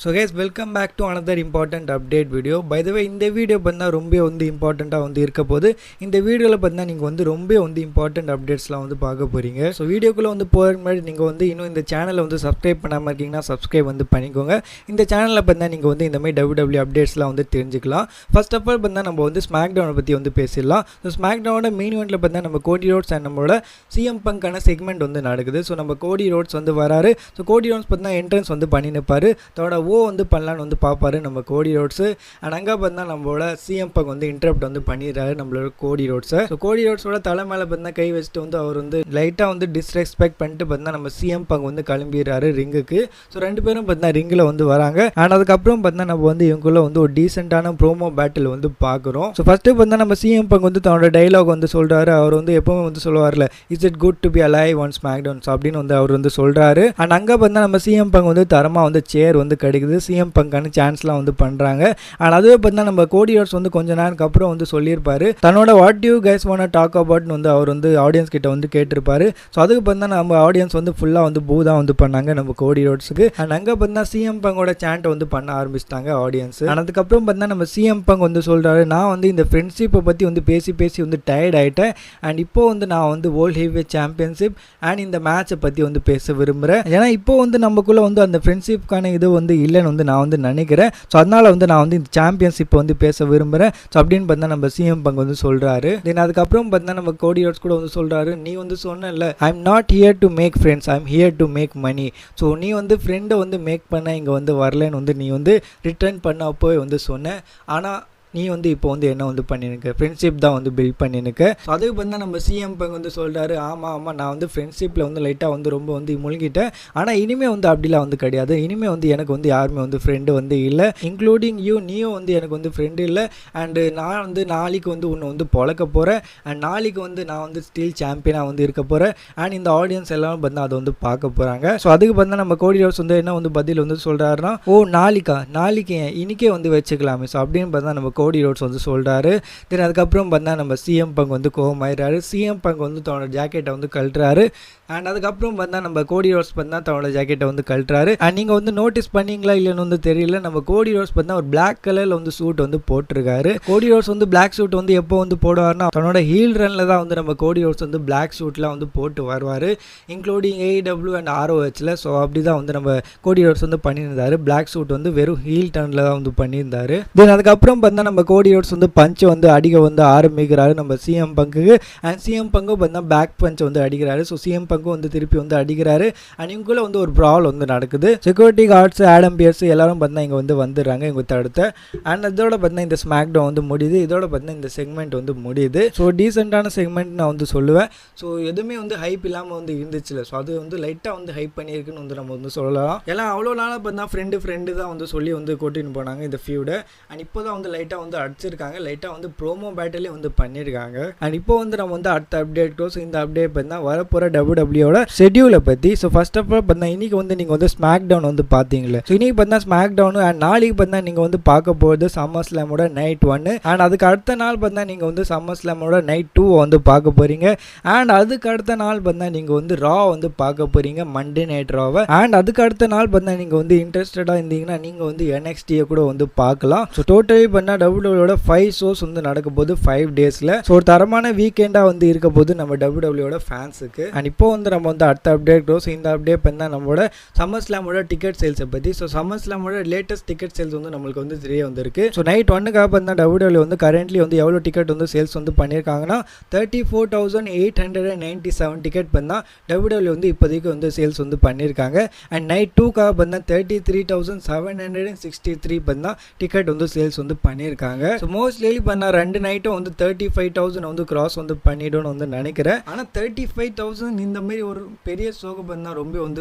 So guys, welcome back to another important update video. By the way, இந்த video பார்த்தா ரொம்ப இம்பார்ட்டண்ட்டாக இருக்க போது இந்த வீடியோவில் பார்த்தா நீங்கள் ரொம்ப இம்பார்ட்டண்ட் அப்டேட்ஸ்லாம் பார்க்க போகிறீங்க. ஸோ வீடியோக்குள்ளே போகிற மாதிரி நீங்கள் இன்னும் இந்த சேனலை சப்ஸ்கிரைப் பண்ணாமல் இருக்கீங்கன்னா சப்ஸ்கிரைப் பண்ணிக்கோங்க. இந்த சேனலில் பார்த்தா நீங்கள் இந்த மாதிரி WWE அப்டேட்ஸ்லாம் தெரிஞ்சுக்கலாம். ஃபர்ஸ்ட் ஆஃப் ஆல் பார்த்தா நம்ம ஸ்மாக் டவுனை பற்றி பேசிடலாம். ஸோ ஸ்மாக் டவுனோட மெயின் இவெண்ட்டில் பார்த்தா நம்ம கோடி ரோட்ஸ் அண்ட் நம்மளோட CM Punkக்கான செக்மெண்ட் நடக்குது. ஸோ நம்ம கோடி ரோட்ஸ் வராரு. ஸோ கோடி ரோட்ஸ் பார்த்தா என்ட்ரன்ஸ் பண்ணி நிற்பார். அதோட பண்ணலான்னு பார்ப்பாரு நம்ம கோடி ரோட்ஸு. அண்ட் அங்கே பார்த்தா நம்மளோட CM Punk இன்டரப்ட் பண்ணிடுறாரு நம்மளோட கோடி ரோட்ஸை. ஸோ கோடி ரோட்ஸோட தலை மேலே பார்த்தா கை வச்சுட்டு அவர் லைட்டாக டிஸ்ரெஸ்பெக்ட் பண்ணிட்டு பார்த்தா நம்ம CM Punk கிளம்பிடுறாரு ரிங்குக்கு. ஸோ ரெண்டு பேரும் பார்த்தா ரிங்கில் வராங்க. அண்ட் அதுக்கப்புறம் பார்த்தா நம்ம இவங்களுக்குள்ள ஒரு டீசெண்டான ப்ரோமோ பேட்டில் பார்க்குறோம். ஸோ ஃபஸ்ட்டு பார்த்தா நம்ம CM Punk தன்னோட டைலாக் சொல்கிறாரு. அவர் எப்பவுமே சொல்லுவார்ல, is it good to be alive on SmackDowns அப்படின்னு அவர் சொல்கிறாரு. அண்ட் அங்கே பார்த்தா நம்ம CM Punk தரமாக சேர் கிடைக்குது. CM Punkக்கான சான்ஸ்லாம் பண்ணுறாங்க. அண்ட் அதுவே பார்த்தா நம்ம கோடி ரோட்ஸ் கொஞ்ச நேரத்துக்கு அப்புறம் சொல்லியிருப்பாரு தன்னோட what you guys want talk அபவுட்னு அவர் ஆடியன்ஸ் கிட்ட கேட்டிருப்பாரு. ஸோ அதுக்கு பார்த்தா நம்ம ஆடியன்ஸ் ஃபுல்லாக பூ தான் பண்ணாங்க நம்ம கோடி ரோட்ஸுக்கு. அண்ட் அங்கே பார்த்தா CM Punkோட சாண்ட் பண்ண ஆரம்பிச்சிட்டாங்க ஆடியன்ஸ். அதுக்கப்புறம் பார்த்தா நம்ம CM Punk சொல்கிறாரு, நான் இந்த ஃப்ரெண்ட்ஷிப்பை பற்றி பேசி டயர்ட் ஆகிட்டேன். அண்ட் இப்போ நான் வேர்ல்ட் ஹெவிவெயிட் சாம்பியன்ஷிப் அண்ட் இந்த மேட்சை பற்றி பேச விரும்புகிறேன். ஏன்னா இப்போ நமக்குள்ளே அந்த ஃப்ரெண்ட்ஷிப்கான இது இல்லைன்னு நான் நினைக்கிறேன். ஸோ அதனால் நான் இந்த சாம்பியன்ஷிப்பை பேச விரும்புகிறேன். ஸோ அப்படின்னு பார்த்தா நம்ம CM Punk சொல்கிறாரு. தென் அதுக்கப்புறம் பார்த்தா நம்ம கோடி ரோட்ஸ் கூட சொல்கிறாரு, நீ சொன்னல, I am not here to make friends, I am here to make money. So நீ ஃப்ரெண்டை மேக் பண்ண இங்கே வரலன்னு நீ ரிட்டர்ன் பண்ண அப்போ சொன்ன. ஆனால் நீ இப்போ என்ன பண்ணியிருக்க, ஃப்ரெண்ட்ஷிப் தான் பில்ட் பண்ணியிருக்க. ஸோ அதுக்கு பார்த்தா நம்ம CM Punk சொல்கிறாரு, ஆமாம் நான் ஃப்ரெண்ட்ஷிப்பில் லைட்டாக ரொம்ப முழுகிட்டேன். ஆனால் இனிமேல் அப்படிலாம் கிடையாது. இனிமேல் எனக்கு யாருமே ஃப்ரெண்டு இல்லை, இன்க்ளூடிங் யூ. நீயும் எனக்கு ஃப்ரெண்டு இல்லை. அண்டு நான் நாளைக்கு உன்னை பொழக்க போகிறேன். அண்ட் நாளைக்கு நான் ஸ்டீல் சாம்பியனாக இருக்க போகிறேன். அண்ட் இந்த ஆடியன்ஸ் எல்லாம் பார்த்தா அதை பார்க்க போகிறாங்க. ஸோ அதுக்கு பார்த்தா நம்ம கோடி ரோட்ஸ் என்ன பதில் சொல்கிறாருன்னா, ஓ நாளைக்கு இன்னைக்கே வச்சுக்கலாமே. ஸோ அப்படின்னு பார்த்தா நம்ம கோடி ரோட்ஸ் சொல்கிறாரு. தென் அதுக்கப்புறம் பார்த்தா நம்ம CM Punk கோவமாயிடுறாரு. CM Punk தன்னோட ஜாக்கெட்டை கழட்டுறாரு. அண்ட் அதுக்கப்புறம் பார்த்தா நம்ம கோடி ரோட்ஸ் பார்த்தா தன்னோட ஜாக்கெட்டை கழட்டுறாரு. அண்ட் நீங்கள் நோட்டீஸ் பண்ணீங்களா இல்லைன்னு தெரியல, நம்ம கோடி ரோட்ஸ் பார்த்தா ஒரு பிளாக் கலரில் சூட் போட்டிருக்காரு. கோடி ரோட்ஸ் பிளாக் சூட் எப்போ போடுவார்னா தன்னோட ஹீல் ரன்ல தான் நம்ம கோடி ரோட்ஸ் பிளாக் சூட்லாம் போட்டு வருவார், இன்க்ளூடிங் AEW அண்ட் ROHல. ஸோ அப்படி தான் நம்ம கோடி ரோட்ஸ் பண்ணியிருந்தாரு. பிளாக் சூட் வெறும் ஹீல் டர்னில் தான் பண்ணியிருந்தாரு. தென் அதுக்கப்புறம் பார்த்தா நம்ம கோடி ரோட்ஸ் பஞ்ச் அடிக்க ஆரம்பிக்கிறாரு நம்ம CM Punkக்கு. அண்ட் CM Punk பார்த்தா பேக் பஞ்ச் அடிக்கிறாரு. ஸோ CM Punk திருப்பி அடிக்கிறாரு. அண்ட் இவங்களுக்குள்ள ஒரு ப்ரால் நடக்குது. செக்யூரிட்டி கார்ட்ஸ், ஆடம் பியர்ஸ் எல்லாரும் பார்த்தா இங்கே வந்துடுறாங்க இவங்க தடுத்த. அண்ட் இதோட பார்த்தா இந்த ஸ்மாக் டவுன் முடியுது. இதோட பார்த்தா இந்த செக்மெண்ட் முடியுது. ஸோ டீசெண்டான செக்மெண்ட் நான் சொல்லுவேன். ஸோ எதுவுமே ஹைப் இல்லாமல் இருந்துச்சுல. ஸோ அது லைட்டாக ஹைப் பண்ணியிருக்குன்னு நம்ம சொல்லலாம். எல்லாம் அவ்வளோ நாளாக பார்த்தா ஃப்ரெண்டு தான் சொல்லி கூட்டின்னு போனாங்க இந்த ஃபியூடை. அண்ட் இப்போ தான் லைட்டாக அடிச்சிருக்காங்க. லைட்டாக ப்ரோமோ பேட்டிலே பண்ணியிருக்காங்க. அண்ட் இப்போ நம்ம அடுத்த அப்டேட். ஸோ இந்த அப்டேட் பார்த்தா வரப்போகிற WWE ஷெட்யூலை பற்றி. ஸோ ஃபர்ஸ்ட் ஆஃப் ஆல் பார்த்தா இன்னைக்கு நீங்கள் ஸ்மாக் டவுன் பார்த்தீங்களே. ஸோ இன்னைக்கு பார்த்தா ஸ்மாக் டவுன். அண்ட் நாளைக்கு பார்த்தா நீங்கள் பார்க்க போகிறது சம்மர் ஸ்லாமோட நைட் 1. அண்ட் அதுக்கு அடுத்த நாள் பார்த்தா நீங்கள் சம்மர் ஸ்லாமோட நைட் 2 பார்க்க போகிறீங்க. அண்ட் அதுக்கு அடுத்த நாள் பார்த்தா நீங்கள் ரா பார்க்க போகிறீங்க, மண்டே நைட் ராவை. அண்ட் அதுக்கு அடுத்த நாள் பார்த்தா நீங்கள் இன்ட்ரெஸ்டடாக இருந்தீங்கன்னா நீங்கள் NXT கூட பார்க்கலாம். ஸோ டோட்டலி பண்ணால் WWE 5 ஷோஸ் நடக்க போது 5 டேஸில். ஸோ ஒரு தரமான வீக்கெண்டாக இருக்க போது நம்ம WWE ஃபேன்ஸுக்கு. அண்ட் இப்போ நம்ம அடுத்த அப்டேட். ஸோ இந்த அப்டேட் பண்ணால் நம்மளோட சம்மர் ஸ்லாமோட டிக்கெட் சேல்ஸை பற்றி. ஸோ சம்மர் ஸ்லாமோட லேட்டஸ்ட் டிக்கெட் சேல்ஸ் நம்மளுக்கு தெரிய வந்திருக்கு. ஸோ நைட் 1க்காக பார்த்தா WWE கரண்ட்லி எவ்வளோ டிக்கெட் சேல்ஸ் பண்ணியிருக்காங்கன்னா 34,897 டிக்கெட் பண்ணால் WWE இப்போதைக்கு சேல்ஸ் பண்ணியிருக்காங்க. அண்ட் நைட் 2க்காக பார்த்தா 33,763 பண்ணா டிக்கெட் சேல்ஸ் பண்ணியிருக்காங்க. ஸோ மோஸ்ட்லி பண்ண 2 நைட்டும் 35,000 கிராஸ் பண்ணிடும்னு நினைக்கிறேன். ஆனால் 35,000 இந்த மாதிரி ஒரு பெரிய ஷோக்கு பண்ணால் ரொம்ப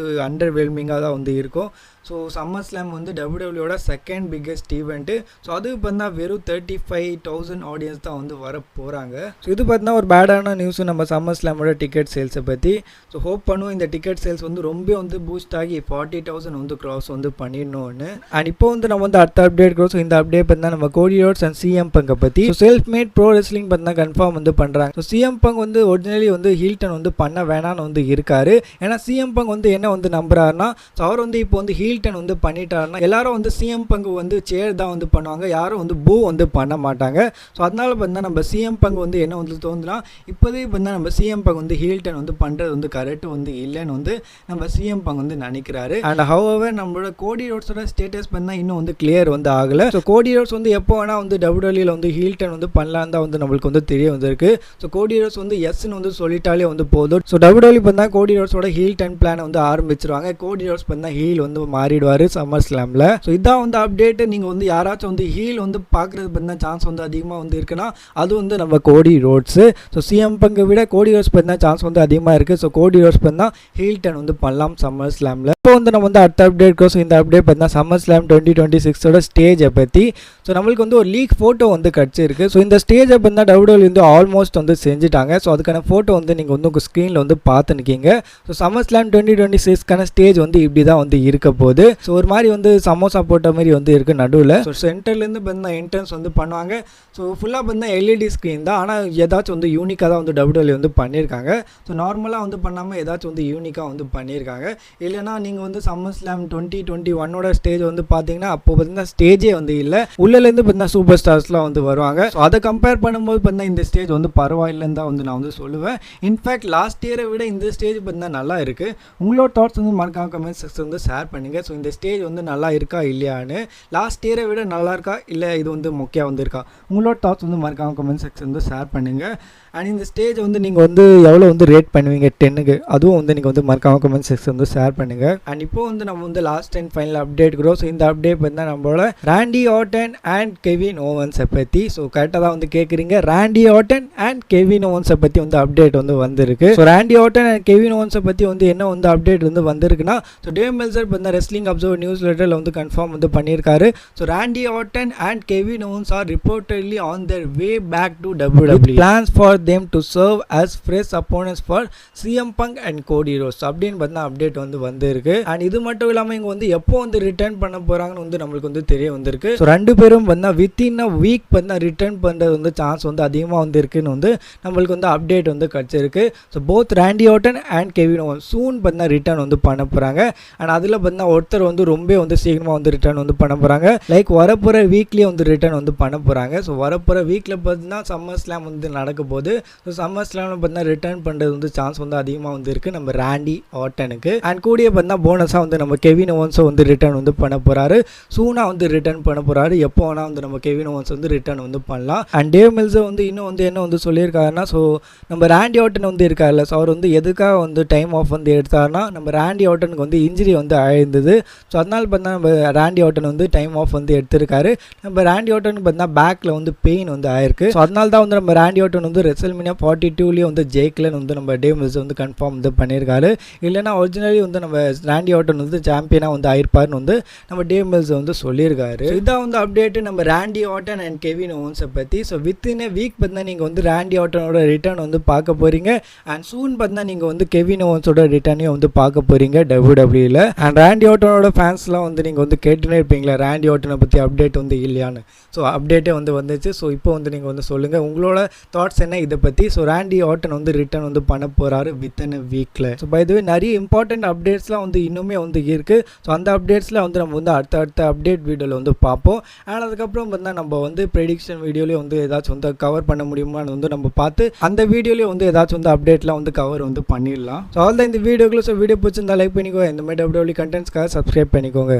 அண்டர்வெல்மிங்காக தான் இருக்கும். So summer slam WWE second biggest event. So அதுக்கு பார்த்தா வெறும் 35,000 ஆடியன்ஸ் தான் வர போகிறாங்க. ஸோ இது பார்த்தா ஒரு பேடான நியூஸு நம்ம சம்மர் ஸ்லாமோட டிக்கெட் சேல்ஸை பற்றி. ஸோ ஹோப் பண்ணுவோம் இந்த டிக்கெட் சேல்ஸ் ரொம்ப பூஸ்ட் ஆகி 40,000 கிராஸ் பண்ணிடணும்னு. அண்ட் இப்போ நம்ம அடுத்த அப்டேட். ஸோ இந்த அப்டேட் பார்த்தா நம்ம கோடி ரோட்ஸ் அண்ட் சிஎம் பங்கை பற்றி. செல்ஃப் மேட் ப்ரோ ரெஸ்லிங் பார்த்தா கன்ஃபார்ம் வந்து பண்ணுறாங்க. ஸோ சிஎம் பங்க் வந்து ஒரிஜினலி வந்து ஹீல்டன் வந்து பண்ண வேணான்னு வந்து இருக்காரு. ஏன்னா சிஎம் பங்க் வந்து என்ன வந்து நம்புறாருன்னா, ஸோ அவர் வந்து இப்போ வந்து ஹீல்டன் வந்து பண்ணிட்டாருன்னா எல்லாரும் வந்து சிஎம் பங்க் வந்து சேர் தான் வந்து பண்ணுவாங்க, யாரும் வந்து பூ வந்து பண்ண மாட்டாங்க. ஸோ அதனால பார்த்தா நம்ம சிஎம் பங்க் வந்து என்ன வந்து தோணுதுன்னா, இப்போதே பார்த்தா நம்ம சிஎம் பங்க் வந்து ஹீல்டன் வந்து பண்ணுறது வந்து கரெக்ட் வந்து இல்லைன்னு வந்து நம்ம சிஎம் பங்க் வந்து நினைக்கிறாரு. அண்ட் ஹவவர் நம்மளோட கோடி ரோட்ஸோட ஸ்டேட்டஸ் பண்ணால் இன்னும் வந்து கிளியர் வந்து ஆகலை. ஸோ கோடி ரோட்ஸ் வந்து எப்போ வேணால் வந்து டபிள்யூடபிள்யூல வந்து ஹீல்டன் வந்து பண்ணலாம் தான் வந்து நம்மளுக்கு வந்து தெரிய வந்திருக்கு. ஸோ கோடி ரோட்ஸ் வந்து எஸ்ன்னு வந்து சொல்லிட்டாலே வந்து போதும். ஸோ டபிள்யூடபிள்யூ பார்த்தா கோடி ரோட்ஸோட ஹீல்டன் பிளானை வந்து ஆரம்பிச்சிருவாங்க. கோடி ரோட்ஸ் பார்த்தா ஹீல் வந்து மாறிடுவார் சம்மர் ஸ்லாமில். ஸோ இதான் வந்து அப்டேட்டு. நீங்கள் வந்து யாராச்சும் வந்து ஹீல் வந்து பார்க்குறது பார்த்தா சான்ஸ் வந்து அதிகமாக வந்து இருக்குன்னா அது வந்து நம்ம கோடி ரோட்ஸு. ஸோ சிஎம் பங்கை விட கோடி ரோட்ஸ் பார்த்தா சான்ஸ் வந்து அதிகமாக இருக்குது. ஸோ கோடி ரோட்ஸ் பார்த்தா ஹீல்டன் வந்து பண்ணலாம் சம்மர் ஸ்லாமில். இப்போ வந்து நம்ம வந்து அடுத்த அப்டேட் ஸோ இந்த அப்டேட் பார்த்தா சம்மர் ஸ்லாம் 2026 ஸ்டேஜை பற்றி. ஸோ நம்மளுக்கு வந்து ஒரு லீக் ஃபோட்டோ வந்து கிடச்சிருக்கு. ஸோ இந்த ஸ்டேஜை பார்த்தா டபிள்யூடபிள்யூ வந்து ஆல்மோஸ்ட் வந்து செஞ்சுட்டாங்க. ஸோ அதுக்கான ஃபோட்டோ வந்து நீங்கள் வந்து உங்கள் ஸ்க்ரீனில் வந்து பார்த்துருக்கீங்க. ஸோ சம்மர் ஸ்லாம் 2026 ஸ்டேஜ் வந்து இப்படி தான் வந்து இருக்க போகுது. ஸோ ஒரு மாதிரி வந்து சமோசா போட்ட மாதிரி வந்து இருக்குது நடுவில். ஸோ சென்டர்லேருந்து பார்த்தா என்ட்ரன்ஸ் வந்து பண்ணுவாங்க. ஸோ ஃபுல்லாக பார்த்தா எல்இடி ஸ்க்ரீன் தான். ஆனால் ஏதாச்சும் வந்து யூனிக்காக தான் வந்து டபிள்யூடபிள்யூ வந்து பண்ணியிருக்காங்க. ஸோ நார்மலாக வந்து பண்ணாமல் ஏதாச்சும் வந்து யூனிக்காக வந்து பண்ணியிருக்காங்க. இல்லைனா நீங்கள் வந்து சம்மர் ஸ்லாம் 2021 ஸ்டேஜ் வந்து பார்த்தீங்கன்னா அப்போ பார்த்தீங்கன்னா ஸ்டேஜே வந்து இல்லை. உள்ளேருந்து பார்த்தீங்கன்னா சூப்பர் ஸ்டார்ஸ்லாம் வந்து வருவாங்க. ஸோ அதை கம்பேர் பண்ணும்போது பார்த்தீங்கன்னா இந்த ஸ்டேஜ் வந்து பரவாயில்லைன்னு தான் வந்து நான் வந்து சொல்லுவேன். இன்ஃபேக்ட் லாஸ்ட் இயரை விட இந்த ஸ்டேஜ் பார்த்தீங்கன்னா நல்லா இருக்குது. உங்களோட தாட்ஸ் வந்து மறக்காம கமெண்ட் செக்ஷன் வந்து ஷேர் பண்ணுங்கள். ஸோ இந்த ஸ்டேஜ் வந்து நல்லா இருக்கா இல்லையான்னு, லாஸ்ட் இயரை விட நல்லா இருக்கா இல்லை இது வந்து மொக்கையாக வந்து இருக்கா, உங்களோட தாட்ஸ் வந்து மறக்காம கமெண்ட் செக்ஷன் வந்து ஷேர் பண்ணுங்கள். அண்ட் இந்த ஸ்டேஜ் வந்து நீங்கள் வந்து எவ்வளோ வந்து ரேட் பண்ணுவீங்க 10க்கு, அதுவும் வந்து நீங்கள் வந்து மறக்காம கமெண்ட் செக்ஷன் வந்து ஷேர் பண்ணுங்கள். அண்ட் இப்போ வந்து நம்ம வந்து லாஸ்ட் அண்ட் ஃபைனல் அப்டேட் க்ரோ. ஸோ இந்த அப்டேட் வந்து நம்மளோட ராண்டி ஆர்டன் அண்ட் கெவின் ஓவன்ஸை பற்றி. ஸோ கரெக்டாக தான் வந்து கேட்குறீங்க, ராண்டி ஆர்டன் அண்ட் கெவின் ஓவன்ஸை பற்றி வந்து அப்டேட் வந்து வந்திருக்கு. So Randy Orton and Kevin ஓவன்ஸை பற்றி வந்து என்ன வந்து அப்டேட் வந்து வந்திருக்குன்னா, ஸோ டேவ் மெல்சர் வந்து ரெஸ்லிங் அப்சர்வர் நியூஸ் லெட்டரில் வந்து கன்ஃபார்ம் வந்து பண்ணியிருக்காரு. So Randy Orton and Kevin Owens are reportedly on their way back to WWE. Plans for them to serve as fresh opponents for CM Punk and Cody Rhodes அப்படின்னு பார்த்தா update வந்து வந்திருக்கு. And இது மட்டும் இல்லாமல் இங்கே வந்து எப்போ வந்து ரிட்டர்ன் பண்ண போகிறாங்கன்னு வந்து நம்மளுக்கு வந்து தெரிய வந்திருக்கு. ஸோ ரெண்டு பேரும் வந்து வித்தின் அ வீக் பார்த்தா ரிட்டர்ன் பண்ணுறது வந்து சான்ஸ் வந்து அதிகமாக வந்து இருக்குன்னு வந்து நம்மளுக்கு வந்து அப்டேட் வந்து கிடச்சிருக்கு. So both Randy Orton and Kevin Owens soon பார்த்தா ரிட்டர்ன் வந்து பண்ண போகிறாங்க. அண்ட் அதில் பார்த்தா ஒருத்தர் வந்து ரொம்ப வந்து சீக்கிரமாக வந்து ரிட்டர்ன் வந்து பண்ண போகிறாங்க. லைக் வரப்போகிற வீக்லேயே வந்து ரிட்டர்ன் வந்து பண்ண போகிறாங்க. ஸோ வரப்போகிற வீக்கில் பார்த்தீங்கன்னா சம்மர் ஸ்லாம் வந்து நடக்க போகுது. ஸோ சம்மர் ஸ்லாமில் பார்த்தீங்கன்னா ரிட்டர்ன் பண்ணுறது வந்து சான்ஸ் வந்து அதிகமாக வந்து இருக்குது நம்ம ராண்டி ஆர்டனுக்கு. அண்ட் கூடிய பார்த்தீங்கன்னா போனஸாக வந்து நம்ம கெவின் ஓவன்ஸை வந்து ரிட்டர்ன் வந்து பண்ண போகிறாரு. சூனாக வந்து ரிட்டர்ன் பண்ண போகிறாரு. எப்போ வேணால் வந்து நம்ம கெவின் ஓவன்ஸ் வந்து ரிட்டர்ன் வந்து பண்ணலாம். அண்ட் டேவ் மில்ஸை வந்து இன்னும் வந்து என்ன வந்து சொல்லியிருக்காருன்னா, ஸோ நம்ம ராண்டி ஆர்டன் வந்து இருக்கார்ல, ஸோ அவர் வந்து எதுக்காக வந்து டைம் ஆஃப் வந்து எடுத்தாருன்னா, நம்ம ராண்டி ஆர்டனுக்கு வந்து இன்ஜுரி வந்து ஆயிருந்தது. ஸோ அதனால பார்த்தா நம்ம ராண்டி ஆர்டன் வந்து டைம் ஆஃப் வந்து எடுத்திருக்காரு. நம்ம ராண்டி ஆர்டனுக்கு பார்த்தா பேக்கில் வந்து பெயின் வந்து ஆயிருக்கு. ஸோ அதனால தான் வந்து நம்ம ராண்டி ஆர்டன் வந்து ரெசல்மேனியா 42 வந்து ஜெயிக்கலன்னு வந்து நம்ம டேவ் மில்ஸ் வந்து கன்ஃபார்ம் வந்து பண்ணியிருக்காரு. இல்லைனா ஒரிஜினலி வந்து நம்ம ராண்டி ஆர்டன் வந்து சாம்பியனாக வந்து ஆயிருப்பாருன்னு வந்து நம்ம டேவ் மில்ஸ் வந்து சொல்லியிருக்காரு. இதான் வந்து அப்டேட்டு நம்ம ராண்டி ஆர்டன் அண்ட் கெவின் ஓவன்ஸை பற்றி. ஸோ வித்தின் வீக் பார்த்தா நீங்கள் வந்து ராண்டி ஆர்டனோட ரிட்டர்ன் வந்து பார்க்க போகிறீங்க. அண்ட் சூன் பார்த்தா நீங்கள் வந்து கெவின் ஓவன்ஸோட ரிட்டர்னையும் வந்து பார்க்க போகிறீங்க WWE. அண்ட் ராண்டி ஆர்டனோட ஃபேன்ஸ்லாம் வந்து நீங்கள் வந்து கேட்டுனே இருப்பீங்களா ராண்டி ஆர்டனை பற்றி அப்டேட் வந்து இல்லையான்னு. ஸோ அப்டேட்டே வந்து வந்துச்சு. ஸோ இப்போ வந்து நீங்கள் வந்து சொல்லுங்கள் உங்களோட தாட்ஸ் என்ன இதை பற்றி. ஸோ ராண்டி ஆர்டன் வந்து ரிட்டர்ன் வந்து பண்ண போகிறாரு வித்தின் வீக்கில். ஸோ பை தி வே நிறைய இம்பார்ட்டன்ட் அப்டேட்ஸ்லாம் வந்து இன்னுமே வந்து இருக்குது. ஸோ அந்த அப்டேட்ஸில் வந்து நம்ம வந்து அடுத்த அப்டேட் வீடியோவில் வந்து பார்ப்போம். அண்ட் அதுக்கப்புறம் பார்த்தா நம்ம வந்து ப்ரெடிக்ஷன் வீடியோலேயே வந்து ஏதாச்சும் வந்து கவர் பண்ண முடியுமான்னு வந்து நம்ம பார்த்து அந்த வீடியோலேயே வந்து ஏதாச்சும் வந்து அப்டேட்லாம் வந்து கவர் வந்து பண்ணிடலாம். ஸோ அவ்வளோதான் இந்த வீடியோக்குள்ள. ஸோ வீடியோ பிடிச்சிருந்தா லைக் பண்ணிக்கோங்க. இந்த மாதிரி WWE கண்டென்ட்ஸ்க்காக சப்ஸ்கிரைப் பண்ணிக்கோங்க.